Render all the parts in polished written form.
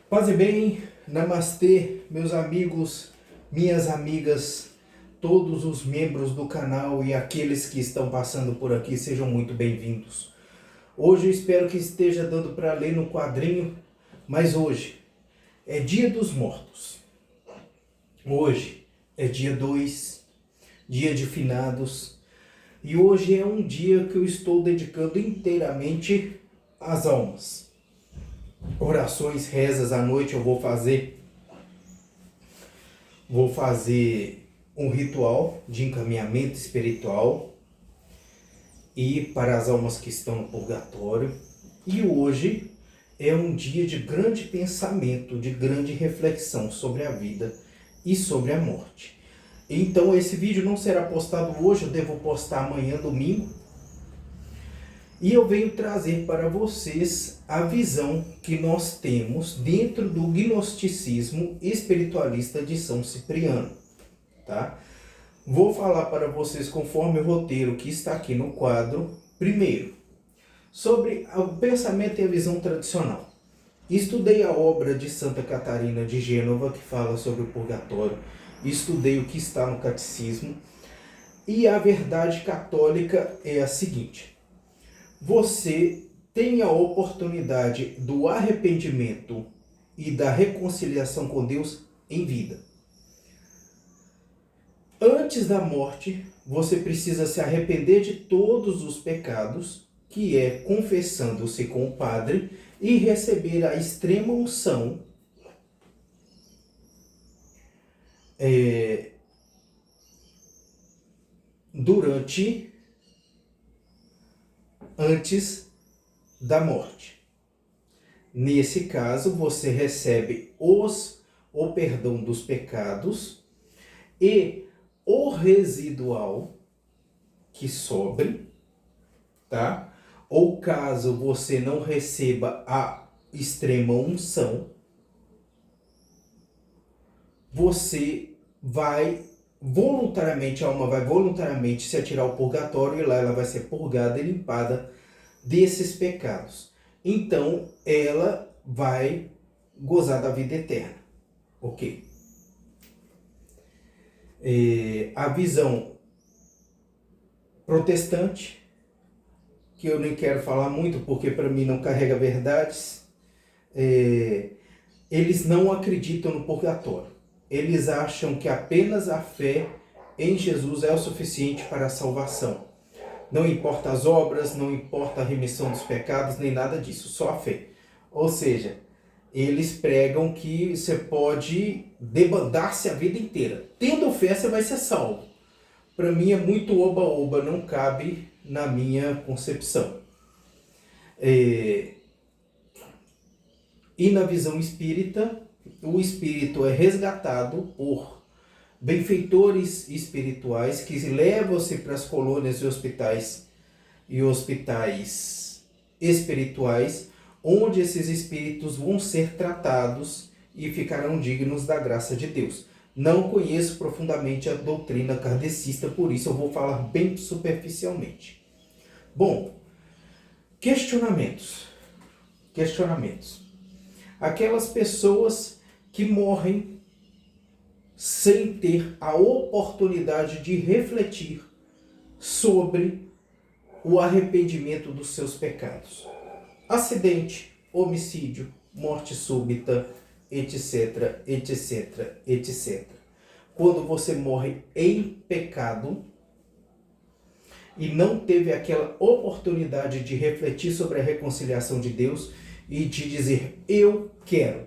Paz e bem, namastê, meus amigos, minhas amigas, todos os membros do canal e aqueles que estão passando por aqui, sejam muito bem-vindos. Hoje eu espero que esteja dando para ler no quadrinho, mas hoje é Dia dos Mortos. Hoje é dia 2, dia de finados, e hoje é um dia que eu estou dedicando inteiramente às almas. Orações, rezas à noite eu vou fazer um ritual de encaminhamento espiritual e para as almas que estão no purgatório. E hoje é um dia de grande pensamento, de grande reflexão sobre a vida e sobre a morte. Então esse vídeo não será postado hoje, eu devo postar amanhã, domingo. E eu venho trazer para vocês a visão que nós temos dentro do gnosticismo espiritualista de São Cipriano, tá? Vou falar para vocês conforme o roteiro que está aqui no quadro. Primeiro, sobre o pensamento e a visão tradicional. Estudei a obra de Santa Catarina de Gênova, que fala sobre o purgatório. Estudei o que está no catecismo. E a verdade católica é a seguinte: você tem a oportunidade do arrependimento e da reconciliação com Deus em vida. Antes da morte, você precisa se arrepender de todos os pecados, que é confessando-se com o padre e receber a extrema unção antes da morte. Nesse caso, você recebe o perdão dos pecados e o residual que sobre, tá? Ou caso você não receba a extrema unção, você vai voluntariamente, a alma vai voluntariamente se atirar ao purgatório e lá ela vai ser purgada e limpada desses pecados. Então, ela vai gozar da vida eterna. Ok? A visão protestante, que eu nem quero falar muito porque para mim não carrega verdades, eles não acreditam no purgatório. Eles acham que apenas a fé em Jesus é o suficiente para a salvação. Não importa as obras, não importa a remissão dos pecados, nem nada disso, só a fé. Ou seja, eles pregam que você pode debandar-se a vida inteira. Tendo fé, você vai ser salvo. Para mim é muito oba-oba, não cabe na minha concepção. E na visão espírita, o espírito é resgatado por benfeitores espirituais que levam-se para as colônias e hospitais espirituais, onde esses espíritos vão ser tratados e ficarão dignos da graça de Deus. Não conheço profundamente a doutrina kardecista, por isso eu vou falar bem superficialmente. Bom, questionamentos. Aquelas pessoas que morrem sem ter a oportunidade de refletir sobre o arrependimento dos seus pecados. Acidente, homicídio, morte súbita, etc, etc, etc. Quando você morre em pecado e não teve aquela oportunidade de refletir sobre a reconciliação de Deus e de dizer, eu quero.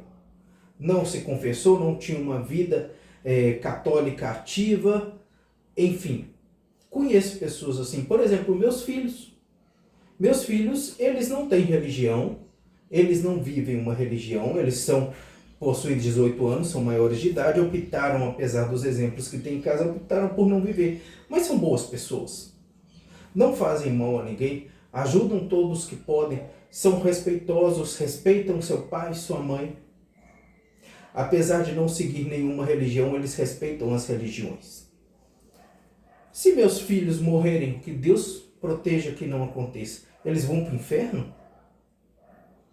Não se confessou, não tinha uma vida católica ativa, enfim. Conheço pessoas assim, por exemplo, meus filhos. Meus filhos, eles não têm religião, eles não vivem uma religião, eles possuem 18 anos, são maiores de idade, optaram, apesar dos exemplos que tem em casa, optaram por não viver. Mas são boas pessoas. Não fazem mal a ninguém, ajudam todos que podem, são respeitosos, respeitam seu pai e sua mãe. Apesar de não seguir nenhuma religião, eles respeitam as religiões. Se meus filhos morrerem, que Deus proteja que não aconteça, eles vão para o inferno?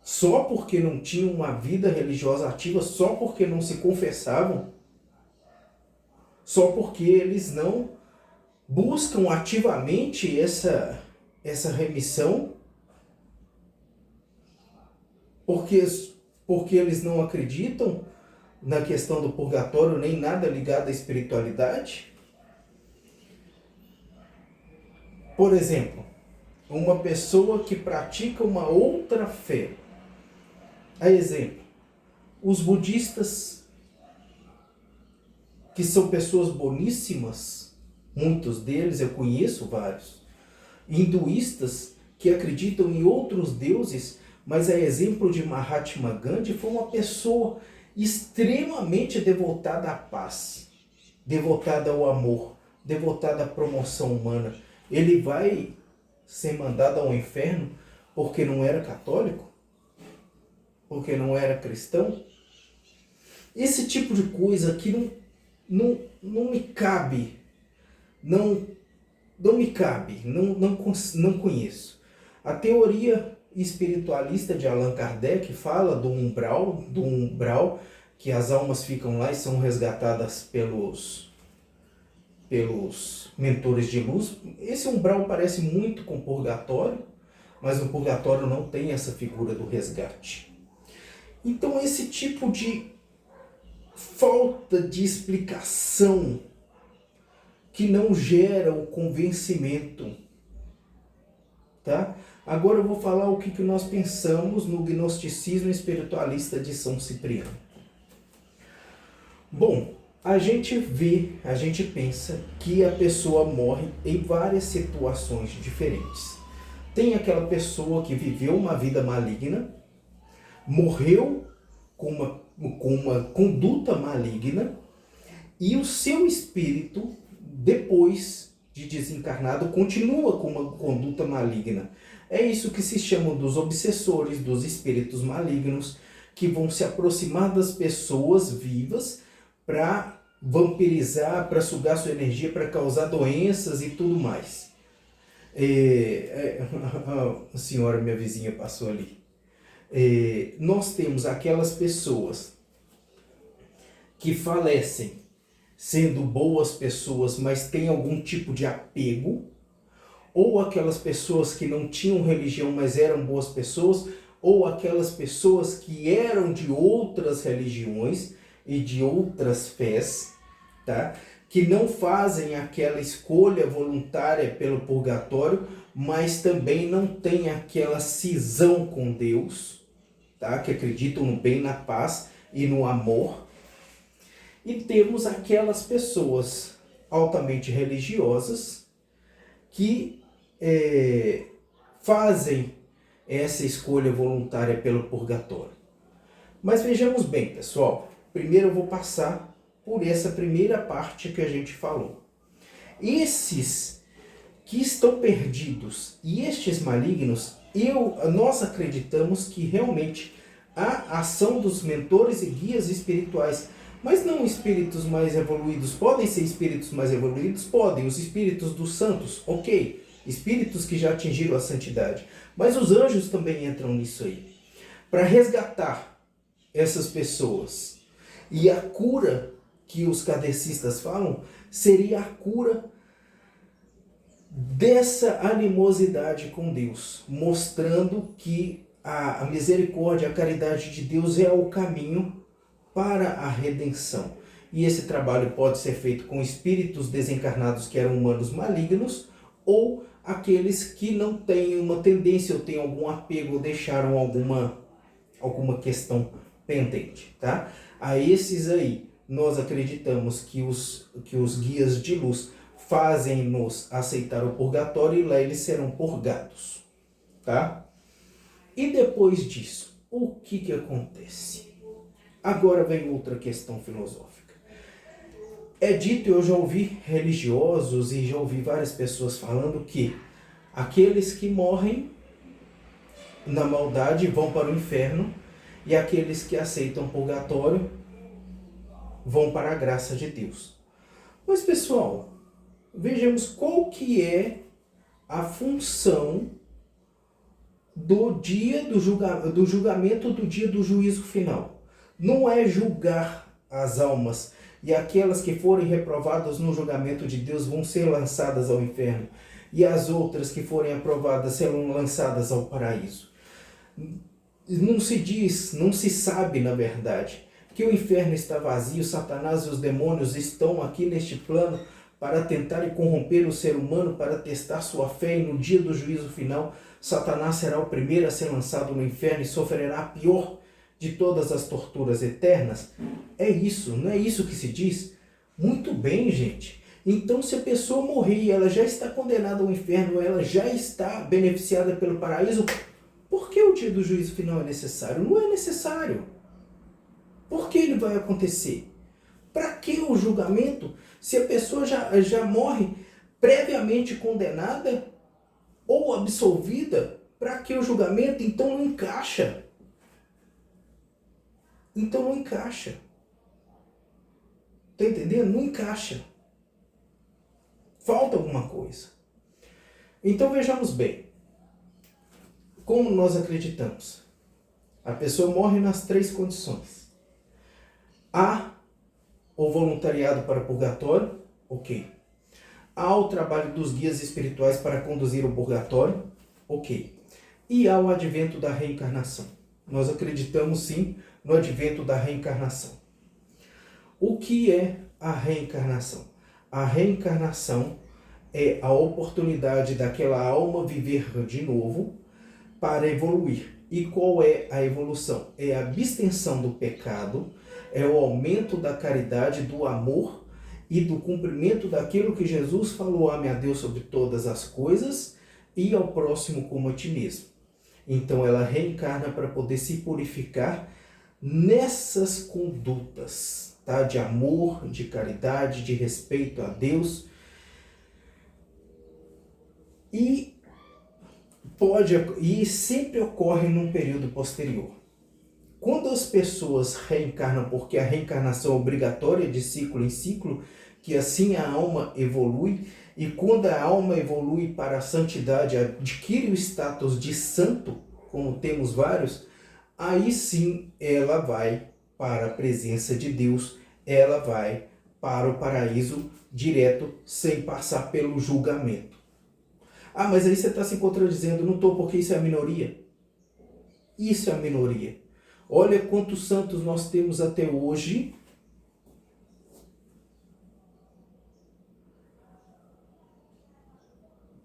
só porque não tinham uma vida religiosa ativa, só porque não se confessavam, só porque eles não buscam ativamente essa remissão, porque eles não acreditam na questão do purgatório, nem nada ligado à espiritualidade. Por exemplo, uma pessoa que pratica uma outra fé. A exemplo, os budistas, que são pessoas boníssimas, muitos deles, eu conheço vários. Hinduístas que acreditam em outros deuses, mas a exemplo de Mahatma Gandhi, foi uma pessoa extremamente devotada à paz, devotada ao amor, devotada à promoção humana. Ele vai ser mandado ao inferno porque não era católico? Porque não era cristão? Esse tipo de coisa que não me cabe, não me cabe, não conheço. A teoria espiritualista de Allan Kardec fala do umbral, que as almas ficam lá e são resgatadas pelos mentores de luz. Esse umbral parece muito com o purgatório, mas no purgatório não tem essa figura do resgate. Então esse tipo de falta de explicação que não gera o convencimento, tá? Agora eu vou falar o que nós pensamos no gnosticismo espiritualista de São Cipriano. Bom, a gente pensa que a pessoa morre em várias situações diferentes. Tem aquela pessoa que viveu uma vida maligna, morreu com uma conduta maligna, e o seu espírito, depois de desencarnado, continua com uma conduta maligna. É isso que se chama dos obsessores, dos espíritos malignos, que vão se aproximar das pessoas vivas para vampirizar, para sugar sua energia, para causar doenças e tudo mais. A senhora, minha vizinha, passou ali. Nós temos aquelas pessoas que falecem sendo boas pessoas, mas têm algum tipo de apego, ou aquelas pessoas que não tinham religião, mas eram boas pessoas, ou aquelas pessoas que eram de outras religiões e de outras fés, tá? Que não fazem aquela escolha voluntária pelo purgatório, mas também não têm aquela cisão com Deus, tá? Que acreditam no bem, na paz e no amor. E temos aquelas pessoas altamente religiosas que fazem essa escolha voluntária pelo purgatório. Mas vejamos bem, pessoal. Primeiro eu vou passar por essa primeira parte que a gente falou. Esses que estão perdidos e estes malignos, nós acreditamos que realmente a ação dos mentores e guias espirituais, mas não espíritos mais evoluídos. Podem ser espíritos mais evoluídos? Podem. Os espíritos dos santos, ok. Espíritos que já atingiram a santidade. Mas os anjos também entram nisso aí. Para resgatar essas pessoas. E a cura que os kardecistas falam seria a cura dessa animosidade com Deus, mostrando que a misericórdia, a caridade de Deus é o caminho para a redenção. E esse trabalho pode ser feito com espíritos desencarnados que eram humanos malignos, ou aqueles que não têm uma tendência ou têm algum apego ou deixaram alguma questão pendente, tá? A esses aí, nós acreditamos que os guias de luz fazem-nos aceitar o purgatório e lá eles serão purgados, tá? E depois disso, o que acontece? Agora vem outra questão filosófica. É dito, eu já ouvi religiosos e já ouvi várias pessoas falando que aqueles que morrem na maldade vão para o inferno e aqueles que aceitam purgatório vão para a graça de Deus. Mas, pessoal, vejamos qual que é a função do julgamento do dia do juízo final. Não é julgar as almas, e aquelas que forem reprovadas no julgamento de Deus vão ser lançadas ao inferno, e as outras que forem aprovadas serão lançadas ao paraíso. Não se diz, não se sabe, na verdade, que o inferno está vazio, Satanás e os demônios estão aqui neste plano para tentar corromper o ser humano, para testar sua fé, e no dia do juízo final, Satanás será o primeiro a ser lançado no inferno e sofrerá a pior de todas as torturas eternas. É isso, não é isso que se diz? Muito bem, gente. Então, se a pessoa morrer e ela já está condenada ao inferno, ela já está beneficiada pelo paraíso, por que o dia do juízo final é necessário? Não é necessário. Por que ele vai acontecer? Para que o julgamento, se a pessoa já morre previamente condenada ou absolvida? Para que o julgamento? Então não encaixa. Então não encaixa. Tá entendendo? Não encaixa. Falta alguma coisa. Então vejamos bem. Como nós acreditamos? A pessoa morre nas 3 condições. Há o voluntariado para o purgatório, ok. Há o trabalho dos guias espirituais para conduzir o purgatório, ok. E há o advento da reencarnação. Nós acreditamos sim no advento da reencarnação. O que é a reencarnação? A reencarnação é a oportunidade daquela alma viver de novo para evoluir. E qual é a evolução? É a abstenção do pecado, é o aumento da caridade, do amor e do cumprimento daquilo que Jesus falou: ame a Deus sobre todas as coisas e ao próximo como a ti mesmo. Então ela reencarna para poder se purificar nessas condutas, tá? De amor, de caridade, de respeito a Deus. E sempre ocorre num período posterior. Quando as pessoas reencarnam, porque a reencarnação é obrigatória de ciclo em ciclo, que assim a alma evolui, e quando a alma evolui para a santidade, adquire o status de santo, como temos vários, aí sim ela vai para a presença de Deus, ela vai para o paraíso direto, sem passar pelo julgamento. Ah, mas aí você está se contradizendo. Não estou, porque isso é a minoria. Isso é a minoria. Olha quantos santos nós temos até hoje.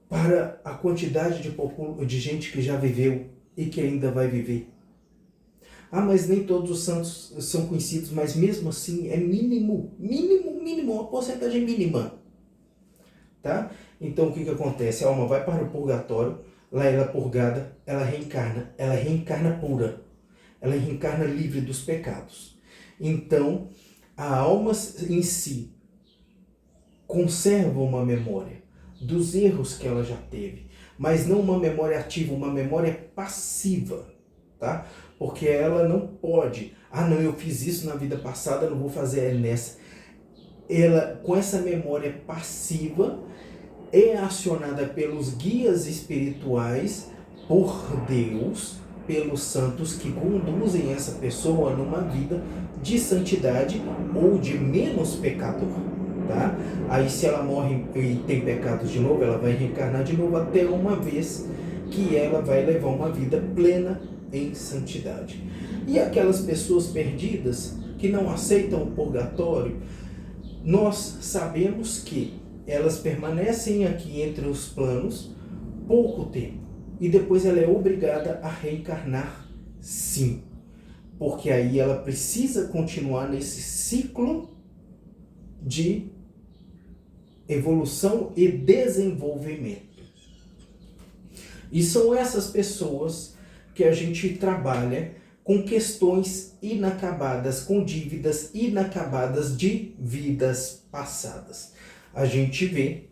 Para a quantidade de gente que já viveu e que ainda vai viver. Ah, mas nem todos os santos são conhecidos, mas mesmo assim é mínimo, uma porcentagem mínima. Tá? Então o que acontece? A alma vai para o purgatório, lá ela é purgada, ela reencarna pura, ela reencarna livre dos pecados. Então a alma em si conserva uma memória dos erros que ela já teve, mas não uma memória ativa, uma memória passiva, tá? Porque ela não pode, não, eu fiz isso na vida passada, não vou fazer nessa. Ela, com essa memória passiva, é acionada pelos guias espirituais, por Deus, pelos santos que conduzem essa pessoa numa vida de santidade ou de menos pecador, tá? Aí se ela morre e tem pecados de novo, ela vai reencarnar de novo até uma vez que ela vai levar uma vida plena em santidade. E aquelas pessoas perdidas que não aceitam o purgatório, nós sabemos que elas permanecem aqui entre os planos pouco tempo. E depois ela é obrigada a reencarnar, sim. Porque aí ela precisa continuar nesse ciclo de evolução e desenvolvimento. E são essas pessoas que a gente trabalha com questões inacabadas, com dívidas inacabadas de vidas passadas. A gente vê,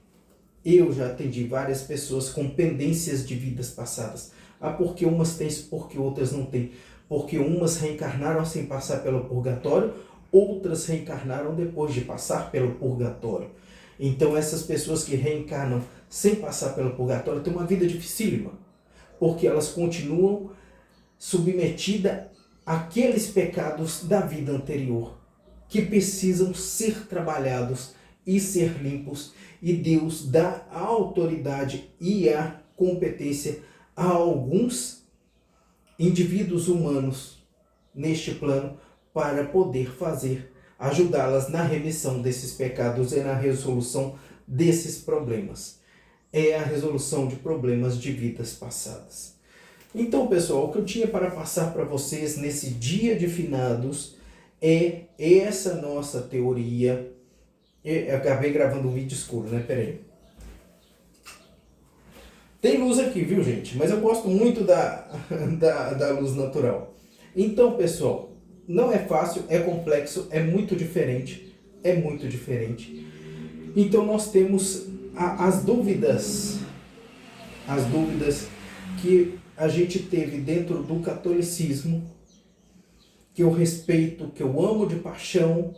eu já atendi várias pessoas com pendências de vidas passadas. Porque umas têm, porque outras não têm. Porque umas reencarnaram sem passar pelo purgatório, outras reencarnaram depois de passar pelo purgatório. Então essas pessoas que reencarnam sem passar pelo purgatório têm uma vida dificílima. porque elas continuam submetidas àqueles pecados da vida anterior, que precisam ser trabalhados e ser limpos, e Deus dá a autoridade e a competência a alguns indivíduos humanos neste plano para poder ajudá-las na remissão desses pecados e na resolução desses problemas. É a resolução de problemas de vidas passadas. Então, pessoal, o que eu tinha para passar para vocês nesse dia de finados é essa nossa teoria. Eu acabei gravando um vídeo escuro, né? Peraí. Tem luz aqui, viu, gente? Mas eu gosto muito da luz natural. Então, pessoal, não é fácil, é complexo, é muito diferente. É muito diferente. Então, nós temos as dúvidas que a gente teve dentro do catolicismo, que eu respeito, que eu amo de paixão,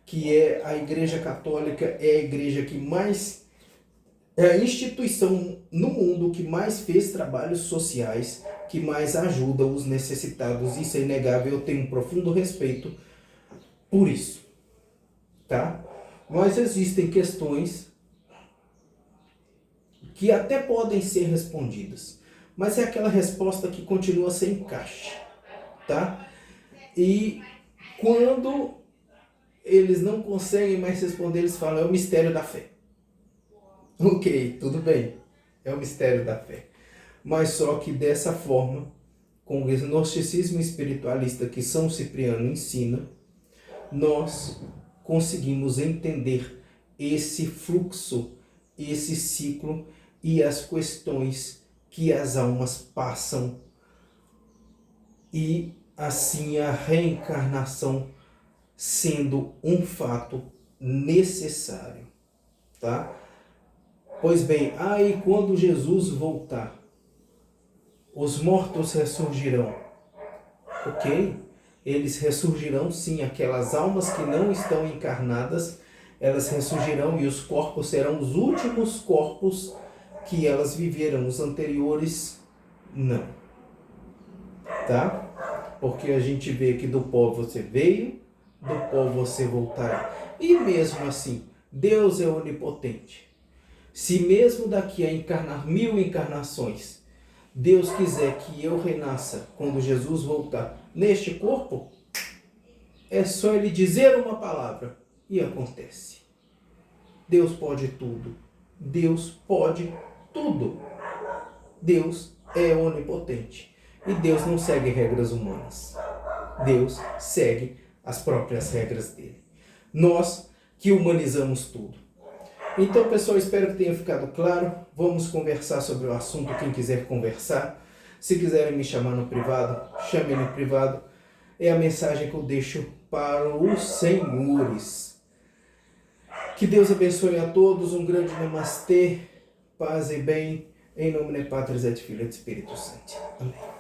que é a Igreja Católica, é a igreja que mais, é a instituição no mundo que mais fez trabalhos sociais, que mais ajuda os necessitados. Isso é inegável, eu tenho um profundo respeito por isso, tá? Mas existem questões que até podem ser respondidas, mas é aquela resposta que continua sem encaixe, tá? E quando eles não conseguem mais responder, eles falam, é o mistério da fé. Ok, tudo bem, é o mistério da fé. Mas só que dessa forma, com o gnosticismo espiritualista que São Cipriano ensina, nós conseguimos entender esse fluxo, esse ciclo e as questões que as almas passam, e assim a reencarnação sendo um fato necessário, tá? Pois bem, aí quando Jesus voltar, os mortos ressurgirão. Ok? Eles ressurgirão sim, aquelas almas que não estão encarnadas, elas ressurgirão e os corpos serão os últimos corpos que elas viveram, os anteriores não. Tá? Porque a gente vê que do pó você veio, do pó você voltará. E mesmo assim, Deus é onipotente. Se mesmo daqui a encarnar 1000 encarnações, Deus quiser que eu renasça quando Jesus voltar neste corpo, é só Ele dizer uma palavra e acontece. Deus pode tudo. Deus pode tudo. Deus é onipotente. E Deus não segue regras humanas. Deus segue as próprias regras dele. Nós que humanizamos tudo. Então, pessoal, espero que tenha ficado claro. Vamos conversar sobre o assunto, quem quiser conversar. Se quiserem me chamar no privado, chamem no privado. É a mensagem que eu deixo para os senhores. Que Deus abençoe a todos. Um grande namastê, paz e bem. Em nome de Patris et Filho et Espírito Santo. Amém.